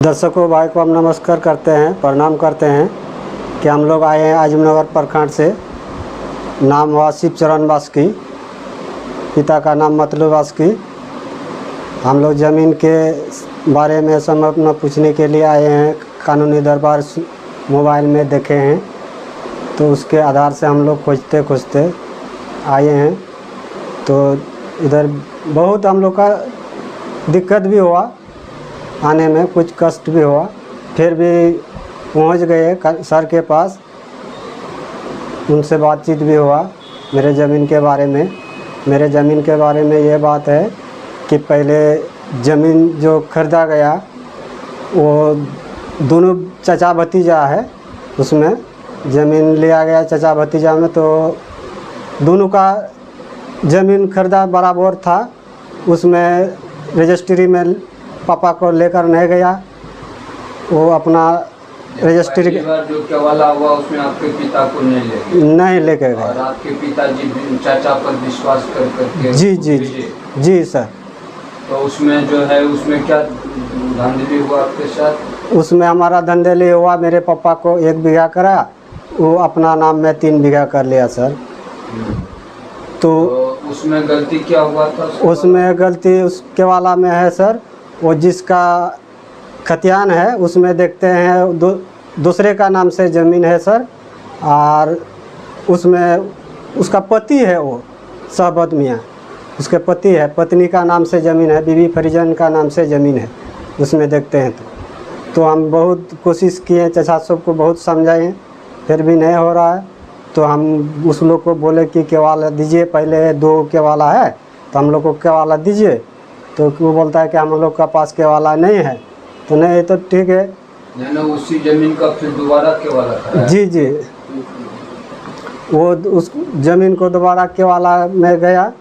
दर्शकों भाई को हम नमस्कार करते हैं, प्रणाम करते हैं कि हम लोग आए हैं आजमनगर प्रखंड से। नाम हुआ शिवचरण बास्की, पिता का नाम मतलूब बास्की। हम लोग ज़मीन के बारे में सब अपना पूछने के लिए आए हैं। कानूनी दरबार मोबाइल में देखे हैं तो उसके आधार से हम लोग खोजते खोजते आए हैं। तो इधर बहुत हम लोग का दिक्कत भी हुआ, आने में कुछ कष्ट भी हुआ, फिर भी पहुंच गए सर के पास। उनसे बातचीत भी हुआ मेरे ज़मीन के बारे में। मेरे ज़मीन के बारे में ये बात है कि पहले ज़मीन जो खरीदा गया वो दोनों चाचा भतीजा है, उसमें ज़मीन लिया गया चाचा भतीजा में। तो दोनों का ज़मीन खरीदा बराबर था। उसमें रजिस्ट्री में पापा को लेकर नहीं गया, वो अपना रजिस्ट्री जो केवाला हुआ उसमें आपके पिता को नहीं लेके गए और आपके पिताजी चाचा पर विश्वास करके जी सर। तो उसमें जो है उसमें क्या धांधली हुआ आपके साथ? उसमें हमारा धंधली हुआ। मेरे पापा को 1 बीघा करा, वो अपना नाम में 3 बीघा कर लिया सर। तो उसमें गलती क्या हुआ था? उसमें गलती उस केवाला में है सर। वो जिसका खतियान है उसमें देखते हैं दूसरे का नाम से ज़मीन है सर, और उसमें उसका पति है, वो शहबत मियाँ उसके पति है, पत्नी का नाम से ज़मीन है, बीबी फरीजन का नाम से ज़मीन है उसमें देखते हैं। तो हम बहुत कोशिश किए, चाचा सबको बहुत समझाए, फिर भी नहीं हो रहा है। तो हम उस लोग को बोले कि केवाला दीजिए, पहले 2 केवाला है तो हम लोग को केवाला दीजिए। तो वो बोलता है कि हम लोग का पास केवाला नहीं है। तो नहीं तो ठीक है, उसी ज़मीन का फिर दोबारा केवाला कराया? जी वो उस ज़मीन को दोबारा केवाला में गया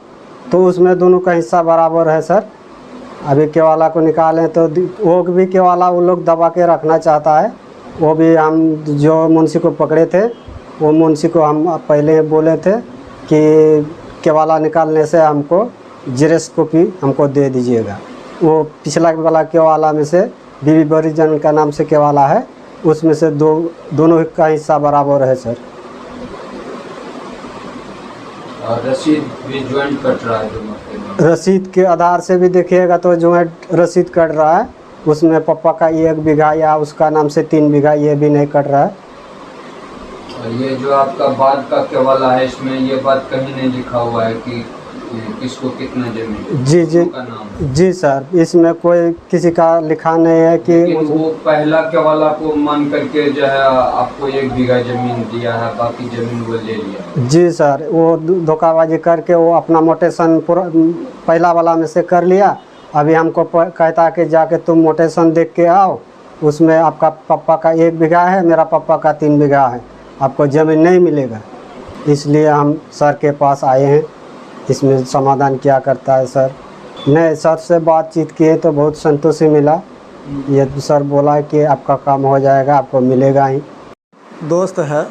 तो उसमें दोनों का हिस्सा बराबर है सर। अभी केवाला को निकालें तो वो भी केवाला वो लोग दबा के रखना चाहता है। वो भी हम जो मुंशी को पकड़े थे, वो मुंशी को हम पहले बोले थे कि केवाला निकालने से हमको जेरॉक्स कॉपी हमको दे दीजिएगा। वो पिछला वाला केवाला में से बीबी फरीजन का नाम से केवाला है, उसमें से दोनों का हिस्सा बराबर है सर। और रसीद भी ज्वाइंट कट रहा है? रसीद के आधार से भी देखिएगा तो ज्वाइंट रसीद कट रहा है। उसमें पापा का 1 बीघा या उसका नाम से 3 बीघा ये भी नहीं कट रहा है। और ये जो आपका बाद का केवाला है इसमें ये बात कहीं नहीं लिखा हुआ है कि किसको कितना जमीन? जी सर, इसमें कोई किसी का लिखा नहीं है कि वो पहला केवाला को मान करके जो है आपको 1 बीघा जमीन दिया है, बाकी जमीन वो ले लिया? जी सर, वो धोखाबाजी करके वो अपना मोटेशन पूरा पहला वाला में से कर लिया। अभी हमको कहता है कि जाके तुम मोटेशन देख के आओ, उसमें आपका पापा का 1 बीघा है, मेरा पापा का 3 बीघा है, आपको ज़मीन नहीं मिलेगा। इसलिए हम सर के पास आए हैं, इसमें समाधान क्या करता है सर। नहीं, सर से बातचीत किए तो बहुत संतोषी मिला। ये सर बोला कि आपका काम हो जाएगा, आपको मिलेगा ही। दोस्त है,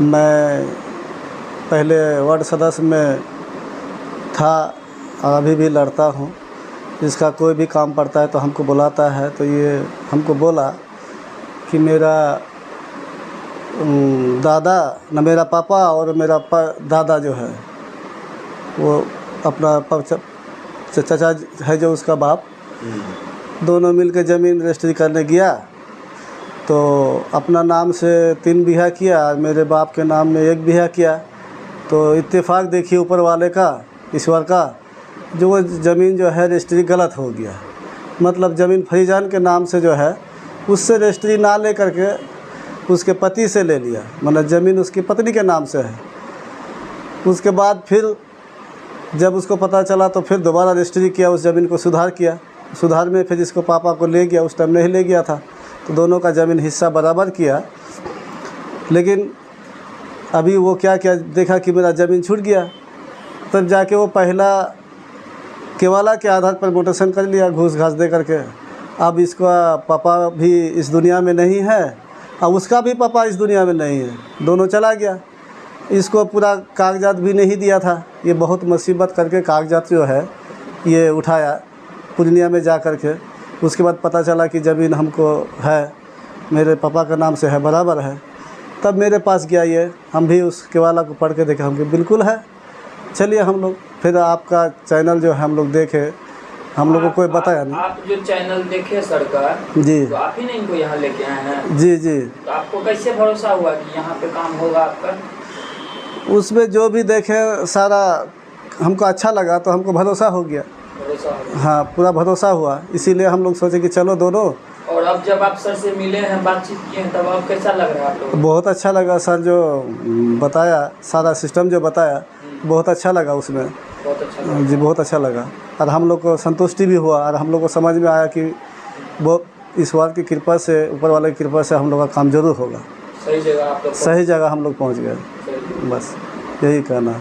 मैं पहले वार्ड सदस्य में था और अभी भी लड़ता हूँ। इसका कोई भी काम पड़ता है तो हमको बुलाता है। तो ये हमको बोला कि मेरा दादा न मेरा पापा और मेरा दादा जो है वो अपना चाचा है जो उसका बाप, दोनों मिल के ज़मीन रजिस्ट्री करने गया तो अपना नाम से 3 बीघा किया, मेरे बाप के नाम में 1 बीघा किया। तो इत्तेफाक देखिए ऊपर वाले का, ईश्वर का, जो वो ज़मीन जो है रजिस्ट्री गलत हो गया। मतलब ज़मीन फरीजान के नाम से जो है उससे रजिस्ट्री ना ले करके उसके पति से ले लिया, मतलब ज़मीन उसकी पत्नी के नाम से है। उसके बाद फिर जब उसको पता चला तो फिर दोबारा रजिस्ट्री किया, उस ज़मीन को सुधार किया। सुधार में फिर इसको पापा को ले गया, उस टाइम नहीं ले गया था, तो दोनों का ज़मीन हिस्सा बराबर किया। लेकिन अभी वो क्या क्या देखा कि मेरा ज़मीन छूट गया, तब जाके वो पहला केवाला के आधार पर मोटेशन कर लिया घूस घास दे करके। अब इसका पापा भी इस दुनिया में नहीं है और उसका भी पापा इस दुनिया में नहीं है, दोनों चला गया। इसको पूरा कागजात भी नहीं दिया था। ये बहुत मुसीबत करके कागजात जो है ये उठाया पूर्णिया में जा कर के। उसके बाद पता चला कि ज़मीन हमको है, मेरे पापा का नाम से है, बराबर है। तब मेरे पास गया ये, हम भी उस केवाला को पढ़ के देखे, हम बिल्कुल है। चलिए हम लोग फिर आपका चैनल जो है हम लोग देखे, हम लोग को कोई बताया नहीं। आप जो चैनल देखे सरकार, जी तो आप ही ने इनको यहाँ लेके आए हैं? जी जी। तो आपको कैसे भरोसा हुआ कि यहाँ पे काम होगा आपका? उसमें जो भी देखे सारा हमको अच्छा लगा तो हमको भरोसा हो गया। भरोसा हुआ। हाँ, पूरा भरोसा हुआ, इसीलिए हम लोग सोचे कि चलो दोनों। और अब जब आप सर से मिले हैं, बातचीत किए हैं, तब अब कैसा लग रहा है आप लोगों को? बहुत अच्छा लगा सर, जो बताया सारा सिस्टम जो बताया बहुत अच्छा लगा उसमें। बहुत अच्छा लगा। जी बहुत अच्छा लगा, और हम लोग को संतुष्टि भी हुआ, और हम लोग को समझ में आया कि वो ईश्वर की कृपा से, ऊपर वाले की कृपा से हम लोग का काम जरूर होगा। सही जगह आप लोग सही जगह हम लोग पहुंच गए, सही। बस यही कहना है।